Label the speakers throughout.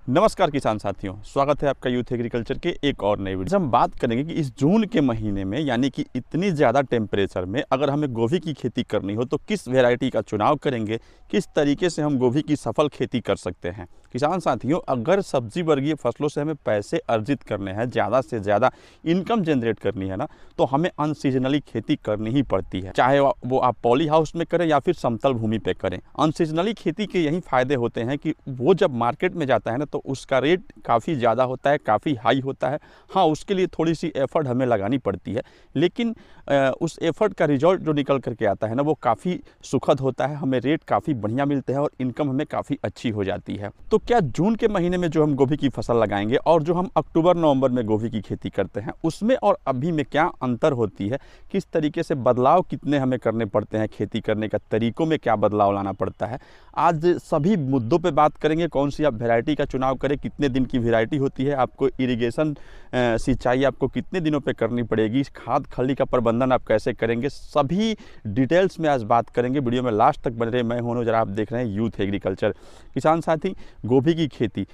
Speaker 1: नमस्कार किसान साथियों, स्वागत है आपका यूथ एग्रीकल्चर के एक और नई वीडियो। हम बात करेंगे कि इस जून के महीने में यानी कि इतनी ज़्यादा टेम्परेचर में अगर हमें गोभी की खेती करनी हो तो किस वैरायटी का चुनाव करेंगे, किस तरीके से हम गोभी की सफल खेती कर सकते हैं। किसान साथियों, अगर सब्जी वर्गीय फसलों से हमें पैसे अर्जित करने हैं, ज़्यादा से ज़्यादा इनकम जनरेट करनी है ना, तो हमें अनसीजनली खेती करनी ही पड़ती है। चाहे वो आप पॉली हाउस में करें या फिर समतल भूमि पे करें। अनसीजनली खेती के यही फायदे होते हैं कि वो जब मार्केट में जाता है ना तो उसका रेट काफ़ी ज़्यादा होता है, काफ़ी हाई होता है। हाँ, उसके लिए थोड़ी सी एफर्ट हमें लगानी पड़ती है, लेकिन उस एफर्ट का रिजल्ट जो निकल करके आता है ना वो काफ़ी सुखद होता है। हमें रेट काफ़ी बढ़िया मिलते हैं और इनकम हमें काफ़ी अच्छी हो जाती है। तो क्या जून के महीने में जो हम गोभी की फसल लगाएंगे और जो हम अक्टूबर नवंबर में गोभी की खेती करते हैं उसमें और अभी में क्या अंतर होती है, किस तरीके से बदलाव कितने हमें करने पड़ते हैं, खेती करने का तरीकों में क्या बदलाव लाना पड़ता है, आज सभी मुद्दों पे बात करेंगे। कौन सी आप वैरायटी का चुनाव करें, कितने दिन की वैरायटी होती है, आपको इरिगेशन सिंचाई आपको कितने दिनों पे करनी पड़ेगी, खाद खली का प्रबंधन आप कैसे करेंगे, सभी डिटेल्स में आज बात करेंगे। वीडियो में लास्ट तक बने रहे। मैं हूं अनुज, आप देख रहे हैं यूथ एग्रीकल्चर। किसान साथी, गोभी की खेती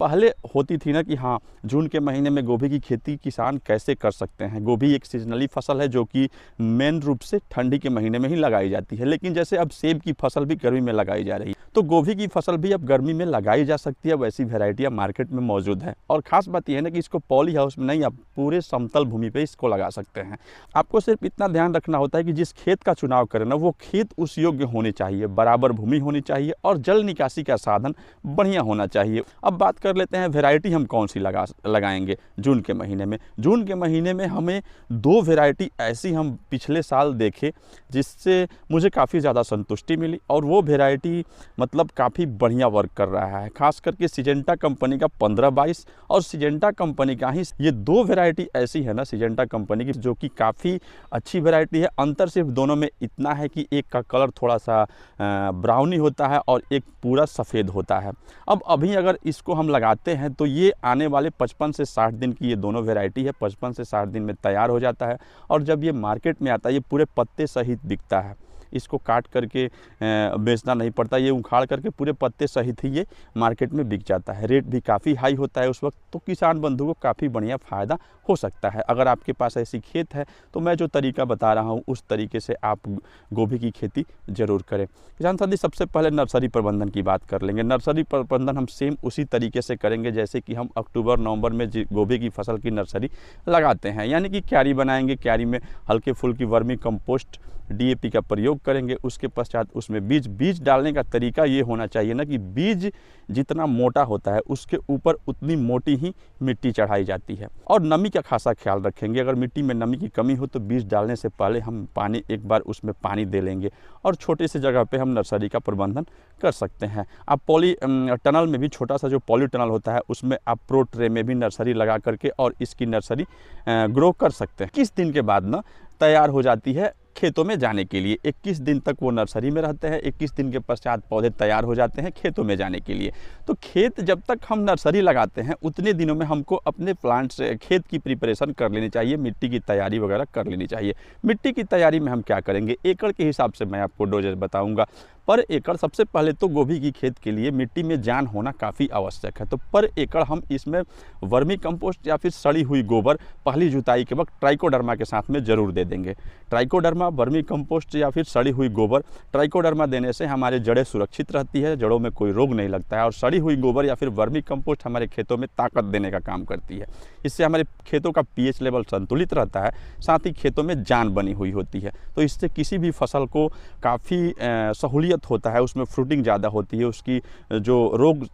Speaker 1: पहले होती थी ना कि हाँ, जून के महीने में गोभी की खेती किसान कैसे कर सकते हैं। गोभी एक सीजनली फसल है जो कि मेन रूप से ठंडी के महीने में ही लगाई जाती है, लेकिन जैसे अब सेब की फसल भी गर्मी में लगाई जा रही है तो गोभी की फसल भी अब गर्मी में लगाई जा सकती है। वैसी वैरायटियाँ मार्केट में मौजूद है और ख़ास बात यह है ना कि इसको पॉली हाउस में नहीं, आप पूरे समतल भूमि पे इसको लगा सकते हैं। आपको सिर्फ इतना ध्यान रखना होता है कि जिस खेत का चुनाव करें ना वो खेत उस योग्य होनी चाहिए, बराबर भूमि होनी चाहिए और जल निकासी का साधन बढ़िया होना चाहिए। अब बात कर लेते हैं वैरायटी हम कौन सी लगाएंगे जून के महीने में। जून के महीने में हमें दो वैरायटी ऐसी हम पिछले साल देखे जिससे मुझे काफ़ी ज़्यादा संतुष्टि मिली और वो वैरायटी मतलब काफ़ी बढ़िया वर्क कर रहा है। खास करके सिजेंटा कंपनी का 15-22 और सिजेंटा कंपनी का ही ये दो वैरायटी ऐसी है ना सिजेंटा कंपनी की जो कि काफ़ी अच्छी वैरायटी है। अंतर सिर्फ दोनों में इतना है कि एक का कलर थोड़ा सा ब्राउनी होता है और एक पूरा सफ़ेद होता है। अब अभी अगर इसको हम लगाते हैं तो ये आने वाले 55 से 60 दिन की ये दोनों वैरायटी है। 55 से 60 दिन में तैयार हो जाता है और जब ये मार्केट में आता है ये पूरे पत्ते सहित बिकता है। इसको काट करके बेचना नहीं पड़ता, ये उखाड़ करके पूरे पत्ते सहित ही ये मार्केट में बिक जाता है। रेट भी काफ़ी हाई होता है उस वक्त, तो किसान बंधु को काफ़ी बढ़िया फ़ायदा हो सकता है। अगर आपके पास ऐसी खेत है तो मैं जो तरीका बता रहा हूँ उस तरीके से आप गोभी की खेती ज़रूर करें। किसान साथी, सबसे पहले नर्सरी प्रबंधन की बात कर लेंगे। नर्सरी प्रबंधन हम सेम उसी तरीके से करेंगे जैसे कि हम अक्टूबर नवंबर में गोभी की फसल की नर्सरी लगाते हैं, यानी कि क्यारी बनाएंगे। क्यारी में हल्के फुल्की वर्मी कंपोस्ट DAP का प्रयोग करेंगे। उसके पश्चात उसमें बीज डालने का तरीका ये होना चाहिए ना कि बीज जितना मोटा होता है उसके ऊपर उतनी मोटी ही मिट्टी चढ़ाई जाती है और नमी का खासा ख्याल रखेंगे। अगर मिट्टी में नमी की कमी हो तो बीज डालने से पहले हम एक बार उसमें पानी दे लेंगे और छोटे से जगह पे हम नर्सरी का प्रबंधन कर सकते हैं। आप पॉली टनल में भी, छोटा सा जो पॉली टनल होता है उसमें आप प्रो ट्रे में भी नर्सरी लगा करके और इसकी नर्सरी ग्रो कर सकते हैं। 21 दिन के बाद ना तैयार हो जाती है खेतों में जाने के लिए। 21 दिन तक वो नर्सरी में रहते हैं। 21 दिन के पश्चात पौधे तैयार हो जाते हैं खेतों में जाने के लिए। तो खेत जब तक हम नर्सरी लगाते हैं उतने दिनों में हमको अपने प्लांट से खेत की प्रिपरेशन कर लेनी चाहिए, मिट्टी की तैयारी वगैरह कर लेनी चाहिए। मिट्टी की तैयारी में हम क्या करेंगे, एकड़ के हिसाब से मैं आपको डोजेज बताऊँगा। पर एकड़ सबसे पहले तो गोभी की खेत के लिए मिट्टी में जान होना काफ़ी आवश्यक है। तो पर एकड़ हम इसमें वर्मी कंपोस्ट या फिर सड़ी हुई गोबर पहली जुताई के वक्त ट्राइकोडर्मा के साथ में ज़रूर दे देंगे। ट्राइकोडर्मा, वर्मी कंपोस्ट या फिर सड़ी हुई गोबर, ट्राइकोडर्मा देने से हमारे जड़ें सुरक्षित रहती है, जड़ों में कोई रोग नहीं लगता है और सड़ी हुई गोबर या फिर वर्मी कंपोस्ट हमारे खेतों में ताकत देने का काम करती है। इससे हमारे खेतों का pH लेवल संतुलित रहता है, साथ ही खेतों में जान बनी हुई होती है। तो इससे किसी भी फसल को काफ़ी सहूलियत होता है, उसमें फ्रूटिंग ज़्यादा होती है, उसकी जो रोग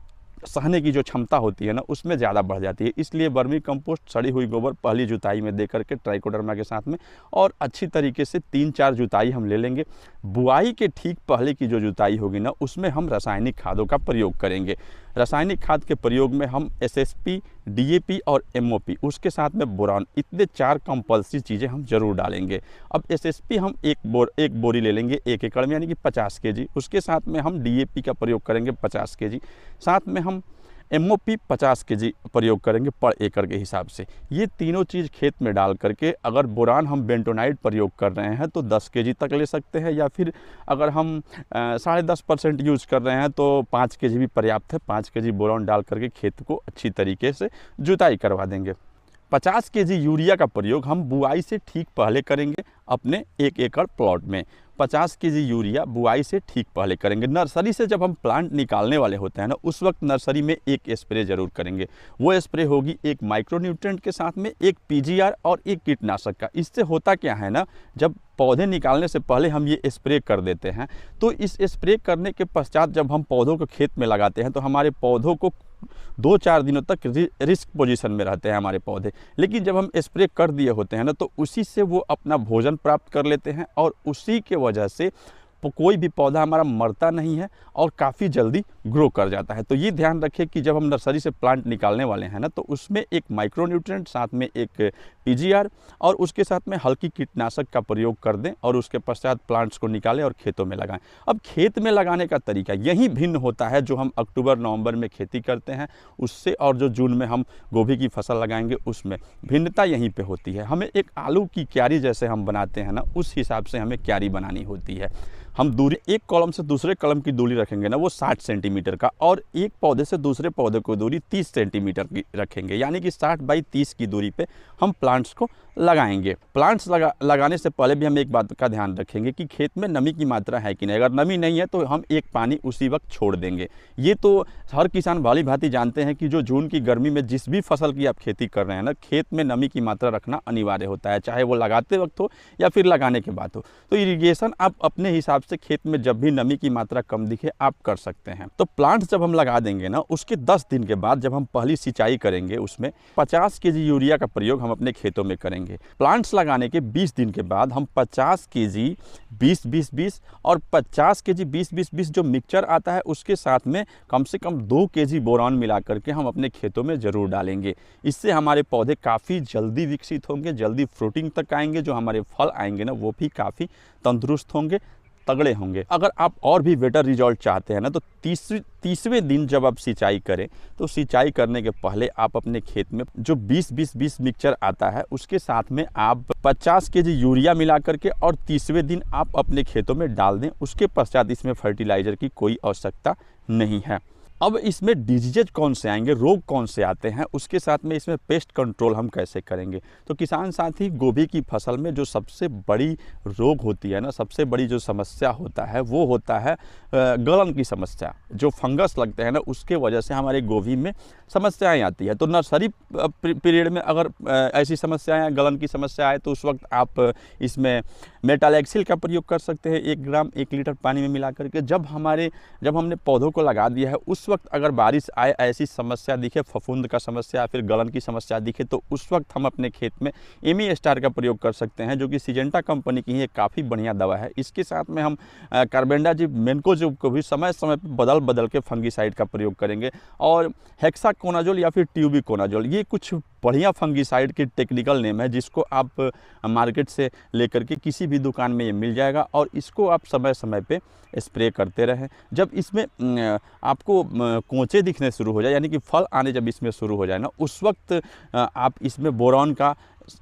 Speaker 1: सहने की जो क्षमता होती है ना उसमें ज़्यादा बढ़ जाती है। इसलिए वर्मी कंपोस्ट, सड़ी हुई गोबर पहली जुताई में दे करके ट्राइकोडर्मा के साथ में और अच्छी तरीके से 3-4 जुताई हम ले लेंगे। बुआई के ठीक पहले की जो जुताई होगी ना उसमें हम रासायनिक खादों का प्रयोग करेंगे। रासायनिक खाद के प्रयोग में हम SSP, DAP और MOP, उसके साथ में बोरान, इतने 4 कंपल्सरी चीज़ें हम जरूर डालेंगे। अब SSP हम एक बोरी ले लेंगे 1 एकड़ में, यानी कि 50 kg। उसके साथ में हम DAP का प्रयोग करेंगे 50 kg। साथ में हम MOP 50 kg प्रयोग करेंगे पर एकड़ के हिसाब से। ये तीनों चीज़ खेत में डाल करके अगर बोरान हम बेंटोनाइट प्रयोग कर रहे हैं तो 10 kg तक ले सकते हैं, या फिर अगर हम 10.5% यूज़ कर रहे हैं तो 5 kg भी पर्याप्त है। 5 kg बोरान डाल करके खेत को अच्छी तरीके से जुताई करवा देंगे। 50 kg यूरिया का प्रयोग हम बुआई से ठीक पहले करेंगे अपने 1 एकड़ प्लॉट में। 50 kg यूरिया बुआई से ठीक पहले करेंगे। नर्सरी से जब हम प्लांट निकालने वाले होते हैं ना, उस वक्त नर्सरी में एक स्प्रे जरूर करेंगे। वो स्प्रे होगी एक माइक्रोन्यूट्रिएंट के साथ में, एक PGR और एक कीटनाशक का। इससे होता क्या है ना, जब पौधे निकालने से पहले हम ये स्प्रे कर देते हैं तो इस स्प्रे करने के पश्चात जब हम पौधों को खेत में लगाते हैं तो हमारे पौधों को 2-4 दिनों तक रिस्क पोजीशन में रहते हैं हमारे पौधे। लेकिन जब हम स्प्रे कर दिए होते हैं ना, तो उसी से वो अपना भोजन प्राप्त कर लेते हैं और उसी के वजह से कोई भी पौधा हमारा मरता नहीं है और काफ़ी जल्दी ग्रो कर जाता है। तो ये ध्यान रखिए कि जब हम नर्सरी से प्लांट निकालने वाले हैं ना, तो उसमें एक माइक्रोन्यूट्रिएंट, साथ में एक PGR और उसके साथ में हल्की कीटनाशक का प्रयोग कर दें और उसके पश्चात प्लांट्स को निकालें और खेतों में लगाएं। अब खेत में लगाने का तरीका यही भिन्न होता है जो हम अक्टूबर-नवंबर में खेती करते हैं उससे, और जो जून में हम गोभी की फसल लगाएंगे उसमें भिन्नता यहीं पे होती है। हमें एक आलू की क्यारी जैसे हम बनाते हैं ना, उस हिसाब से हमें क्यारी बनानी होती है। हम दूरी एक कॉलम से दूसरे कॉलम की दूरी रखेंगे ना, वो 60 सेंटीमीटर का, और एक पौधे से दूसरे पौधे की दूरी 30 सेंटीमीटर की रखेंगे, यानी कि 60 बाई 30 की दूरी पे हम प्लांट्स को लगाएंगे। प्लांट्स लगाने से पहले भी हम एक बात का ध्यान रखेंगे कि खेत में नमी की मात्रा है कि नहीं। अगर नमी नहीं है तो हम एक पानी उसी वक्त छोड़ देंगे। ये तो हर किसान भली भांति जानते हैं कि जो जून की गर्मी में जिस भी फसल की आप खेती कर रहे हैं ना, खेत में नमी की मात्रा रखना अनिवार्य होता है, चाहे वो लगाते वक्त हो या फिर लगाने के बाद हो। तो इरिगेशन आप अपने हिसाब से खेत में जब भी नमी की मात्रा कम दिखे आप कर सकते हैं। तो प्लांट्स जब हम लगा देंगे ना, उसके 10 दिन के बाद जब हम पहली सिंचाई करेंगे उसमें 50 kg यूरिया का प्रयोग हम अपने खेतों में करेंगे। प्लांट्स लगाने के 20 दिन के बाद हम 50 kg 20-20-20 और 50 kg 20-20-20 जो मिक्सचर आता है उसके साथ में कम से कम 2 kg बोरान मिला करके हम अपने खेतों में ज़रूर डालेंगे। इससे हमारे पौधे काफ़ी जल्दी विकसित होंगे, जल्दी फ्रूटिंग तक आएंगे, जो हमारे फल आएंगे ना वो भी काफ़ी तंदुरुस्त होंगे, तगड़े होंगे। अगर आप और भी बेटर रिजल्ट चाहते हैं ना, तो 30वें दिन जब आप सिंचाई करें तो सिंचाई करने के पहले आप अपने खेत में जो 20-20-20 मिक्सचर आता है उसके साथ में आप 50 kg यूरिया मिला करके और 30वें दिन आप अपने खेतों में डाल दें। उसके पश्चात इसमें फर्टिलाइज़र की कोई आवश्यकता नहीं है। अब इसमें डिजीजेज कौन से आएंगे, रोग कौन से आते हैं, उसके साथ में इसमें पेस्ट कंट्रोल हम कैसे करेंगे। तो किसान साथी, गोभी की फसल में जो सबसे बड़ी रोग होती है ना, सबसे बड़ी जो समस्या होता है वो होता है गलन की समस्या। जो फंगस लगते हैं ना, उसके वजह से हमारे गोभी में समस्याएं आती है। तो नर्सरी पीरियड में अगर ऐसी समस्याएं, गलन की समस्या आए तो उस वक्त आप इसमें मेटालैक्सिल का प्रयोग कर सकते हैं 1 ग्राम 1 लीटर पानी में मिला करके। जब हमने पौधों को लगा दिया है उस वक्त अगर बारिश आए, ऐसी समस्या दिखे, फफूंद का समस्या या फिर गलन की समस्या दिखे, तो उस वक्त हम अपने खेत में एमी स्टार का प्रयोग कर सकते हैं, जो कि सिजेंटा कंपनी की है, काफ़ी बढ़िया दवा है। इसके साथ में हम कार्बेंडाजिब, मेनकोजिब को भी समय समय पर बदल के फंगीसाइड का प्रयोग करेंगे। और हेक्साकोनाजोल या फिर ट्यूबिकोनाजोल, ये कुछ बढ़िया फंगीसाइड के टेक्निकल नेम है, जिसको आप मार्केट से लेकर के किसी भी दुकान में ये मिल जाएगा और इसको आप समय समय पे स्प्रे करते रहें। जब इसमें आपको कोंचे दिखने शुरू हो जाए, यानी कि फल आने जब इसमें शुरू हो जाए ना, उस वक्त आप इसमें बोरॉन का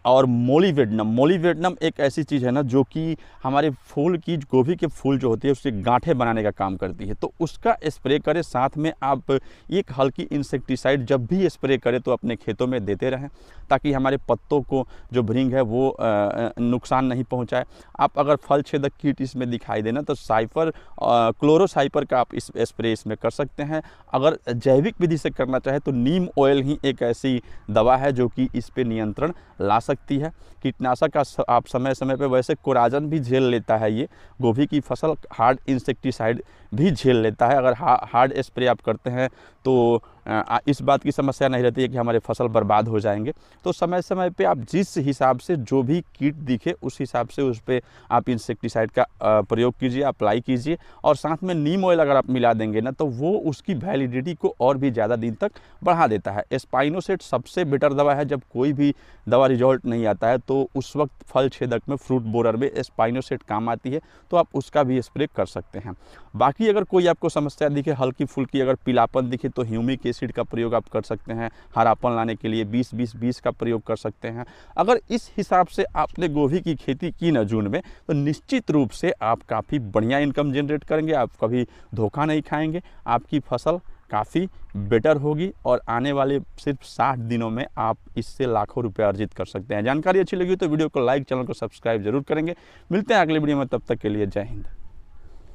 Speaker 1: और मोलिवेडनम एक ऐसी चीज़ है ना जो कि हमारे फूल की, गोभी के फूल जो होती है उससे गांठें बनाने का काम करती है, तो उसका स्प्रे करें। साथ में आप एक हल्की इंसेक्टिसाइड जब भी स्प्रे करें तो अपने खेतों में देते रहें, ताकि हमारे पत्तों को जो भृंग है वो नुकसान नहीं पहुंचाए। आप अगर फल छेदक कीट इसमें दिखाई देना तो साइफर, क्लोरोसाइपर का आप इस स्प्रे इसमें कर सकते हैं। अगर जैविक विधि से करना चाहे तो नीम ऑयल ही एक ऐसी दवा है जो कि इस पर नियंत्रण ला सकती है। कीटनाशक का आप समय समय पे, वैसे कोराजन भी झेल लेता है ये गोभी की फसल, हार्ड इंसेक्टिसाइड भी झेल लेता है। अगर हार्ड स्प्रे आप करते हैं तो इस बात की समस्या नहीं रहती है कि हमारे फसल बर्बाद हो जाएंगे। तो समय समय पे आप जिस हिसाब से जो भी कीट दिखे उस हिसाब से उस पर आप इंसेक्टिसाइड का प्रयोग कीजिए, अप्लाई कीजिए। और साथ में नीम ऑयल अगर आप मिला देंगे ना तो वो उसकी वैलिडिटी को और भी ज़्यादा दिन तक बढ़ा देता है। स्पाइनोसेट सबसे बेटर दवा है। जब कोई भी दवा रिजल्ट नहीं आता है तो उस वक्त फल छेदक में, फ्रूट बोरर में स्पाइनोसेट काम आती है, तो आप उसका भी स्प्रे कर सकते हैं। बाकी बाकी अगर कोई आपको समस्या दिखे, हल्की फुल्की अगर पीलापन दिखे, तो ह्यूमिक एसिड का प्रयोग आप कर सकते हैं। हरापन लाने के लिए 20-20-20 का प्रयोग कर सकते हैं। अगर इस हिसाब से आपने गोभी की खेती की न जून में, तो निश्चित रूप से आप काफ़ी बढ़िया इनकम जनरेट करेंगे। आप कभी धोखा नहीं खाएंगे, आपकी फसल काफ़ी बेटर होगी और आने वाले सिर्फ 60 दिनों में आप इससे लाखों रुपए अर्जित कर सकते हैं। जानकारी अच्छी लगी तो वीडियो को लाइक, चैनल को सब्सक्राइब जरूर करेंगे। मिलते हैं अगले वीडियो में, तब तक के लिए जय हिंद।